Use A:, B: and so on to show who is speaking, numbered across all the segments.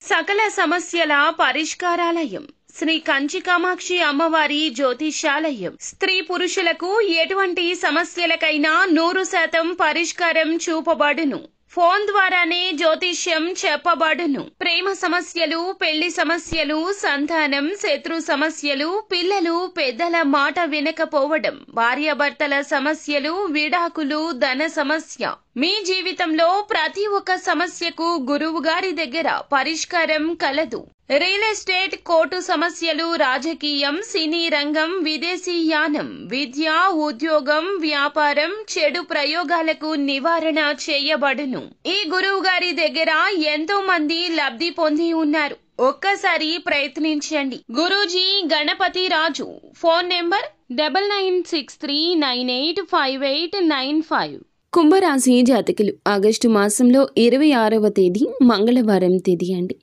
A: సకల సమస్యల పరిష్కారాలయం శ్రీ కంచి కామాక్షి అమ్మవారి జ్యోతిష్యాలయం. స్త్రీ పురుషులకు ఎటువంటి సమస్యలకైనా 100% పరిష్కారం చూపబడును. ఫోన్ ద్వారానే జ్యోతిష్యం చెప్పబడును. ప్రేమ సమస్యలు, పెళ్లి సమస్యలు, సంతానం, శత్రు సమస్యలు, పిల్లలు పెద్దల మాట వినకపోవడం, భార్యాభర్తల సమస్యలు, విడాకులు, ధన సమస్య. మీ జీవితంలో ప్రతి ఒక్క సమస్యకు గురువు గారి దగ్గర పరిష్కారం కలదు. రియల్ ఎస్టేట్, కోర్టు సమస్యలు, రాజకీయం, సినీ రంగం, విదేశీ యానం, విద్య, ఉద్యోగం, వ్యాపారం, చెడు ప్రయోగాలకు నివారణ చేయబడును. ఈ గురువు గారి దగ్గర ఎంతో మంది లబ్ధి పొంది ఉన్నారు. ఒక్కసారి ప్రయత్నించండి. గురూజీ గణపతి రాజు. Phone number 9963985895.
B: కుంభరాశి జాతకులు ఆగస్టు మాసంలో 26వ తేదీ మంగళవారం తేదీ అండి.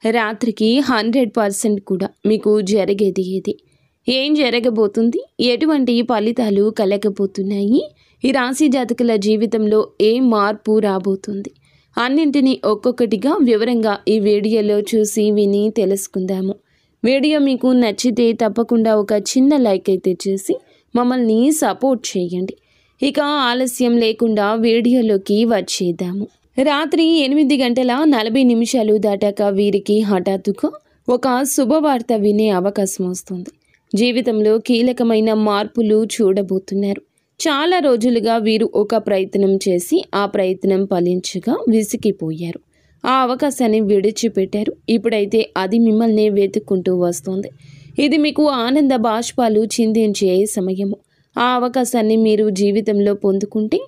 B: రాత్రికి 100% కూడా మీకు జరిగేది ఏది, ఏం జరగబోతుంది, ఎటువంటి ఫలితాలు కలగబోతున్నాయి, ఈ రాశి జాతకుల జీవితంలో ఏ మార్పు రాబోతుంది అన్నింటినీ ఒక్కొక్కటిగా వివరంగా ఈ వీడియోలో చూసి విని తెలుసుకుందాము. వీడియో మీకు నచ్చితే తప్పకుండా ఒక చిన్న లైక్ అయితే చేసి మమ్మల్ని సపోర్ట్ చేయండి. ఇక ఆలస్యం లేకుండా వీడియోలోకి వచ్చేద్దాము. రాత్రి 8:40 దాటాక వీరికి హఠాత్తుగా ఒక శుభవార్త వినే అవకాశం వస్తుంది. జీవితంలో కీలకమైన మార్పులు చూడబోతున్నారు. చాలా రోజులుగా వీరు ఒక ప్రయత్నం చేసి ఆ ప్రయత్నం ఫలించగా విసిగిపోయారు. ఆ అవకాశాన్ని విడిచిపెట్టారు. ఇప్పుడైతే అది మిమ్మల్ని వెతుక్కుంటూ వస్తుంది. ఇది మీకు ఆనంద బాష్పాలు చిందించే సమయము. ఆ అవకాశాన్ని మీరు జీవితంలో పొందుకుంటే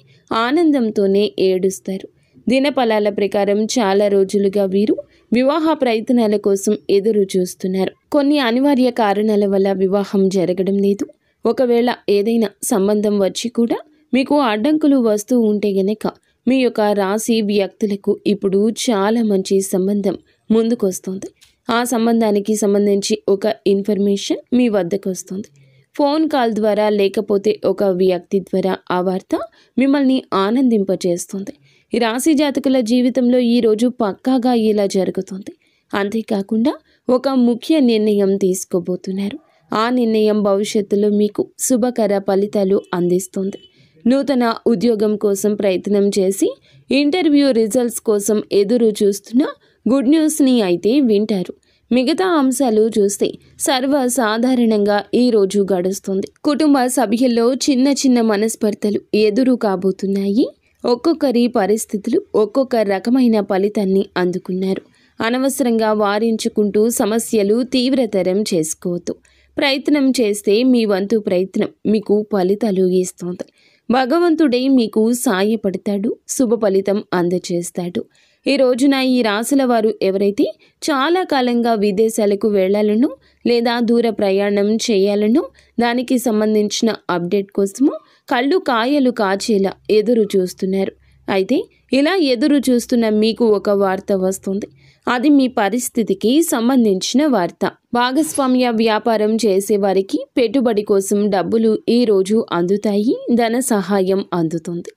B: ఆనందంతోనే ఏడుస్తారు. దినఫలాల ప్రకారం చాలా రోజులుగా వీరు వివాహ ప్రయత్నాల కోసం ఎదురు చూస్తున్నారు. కొన్ని అనివార్య కారణాల వల్ల వివాహం జరగడం లేదు. ఒకవేళ ఏదైనా సంబంధం వచ్చి కూడా మీకు అడ్డంకులు వస్తూ ఉంటే గనక మీ యొక్క రాశి వ్యక్తులకు ఇప్పుడు చాలా మంచి సంబంధం ముందుకొస్తుంది. ఆ సంబంధానికి సంబంధించి ఒక ఇన్ఫర్మేషన్ మీ వద్దకు వస్తుంది. ఫోన్ కాల్ ద్వారా లేకపోతే ఒక వ్యక్తి ద్వారా ఆ వార్త మిమ్మల్ని ఆనందింపచేస్తుంది. ఈ రాశి జాతకుల జీవితంలో ఈరోజు పక్కాగా ఇలా జరుగుతుంది. అంతేకాకుండా ఒక ముఖ్య నిర్ణయం తీసుకోబోతున్నారు. ఆ నిర్ణయం భవిష్యత్తులో మీకు శుభకర ఫలితాలు అందిస్తుంది. నూతన ఉద్యోగం కోసం ప్రయత్నం చేసి ఇంటర్వ్యూ రిజల్ట్స్ కోసం ఎదురు చూస్తున్న గుడ్ న్యూస్ని అయితే వింటారు. మిగతా అంశాలు చూస్తే సర్వసాధారణంగా ఈ రోజు గడుస్తుంది. కుటుంబ సభ్యుల్లో చిన్న చిన్న మనస్పర్ధలు ఎదురు కాబోతున్నాయి. ఒక్కొక్కరి పరిస్థితులు ఒక్కొక్క రకమైన ఫలితాన్ని అందుకున్నారు. అనవసరంగా వారించుకుంటూ సమస్యలు తీవ్రతరం చేసుకోవద్దు. ప్రయత్నం చేస్తే మీ వంతు ప్రయత్నం మీకు ఫలితాలు ఇస్తుంది. భగవంతుడే మీకు సాయపడతాడు, శుభ ఫలితం అందజేస్తాడు. ఈ రోజున ఈ రాశుల వారు ఎవరైతే చాలా కాలంగా విదేశాలకు వెళ్లాలనో లేదా దూర ప్రయాణం చేయాలనో దానికి సంబంధించిన అప్డేట్ కోసము కళ్ళు కాయలు కాచేలా ఎదురు చూస్తున్నారు. అయితే ఇలా ఎదురు చూస్తున్న మీకు ఒక వార్త వస్తుంది. అది మీ పరిస్థితికి సంబంధించిన వార్త. భాగస్వామ్య వ్యాపారం చేసేవారికి పెట్టుబడి కోసం డబ్బులు ఈ రోజు అందుతాయి. ధన సహాయం అందుతుంది.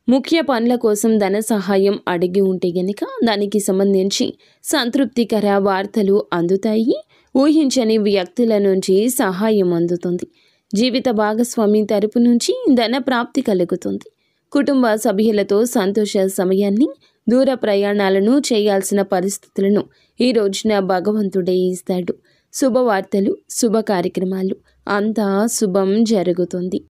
B: ముఖ్య పనుల కోసం ధన సహాయం అడిగి ఉంటే గనక దానికి సంబంధించి సంతృప్తికర వార్తలు అందుతాయి. ఊహించని వ్యక్తుల నుంచి సహాయం అందుతుంది. జీవిత భాగస్వామి తరపు నుంచి ధన ప్రాప్తి కలుగుతుంది. కుటుంబ సభ్యులతో సంతోష సమయాన్ని, దూర ప్రయాణాలను చేయాల్సిన పరిస్థితులను ఈ రోజున భగవంతుడే ఇస్తాడు. శుభవార్తలు, శుభ కార్యక్రమాలు అంతా శుభం జరుగుతుంది.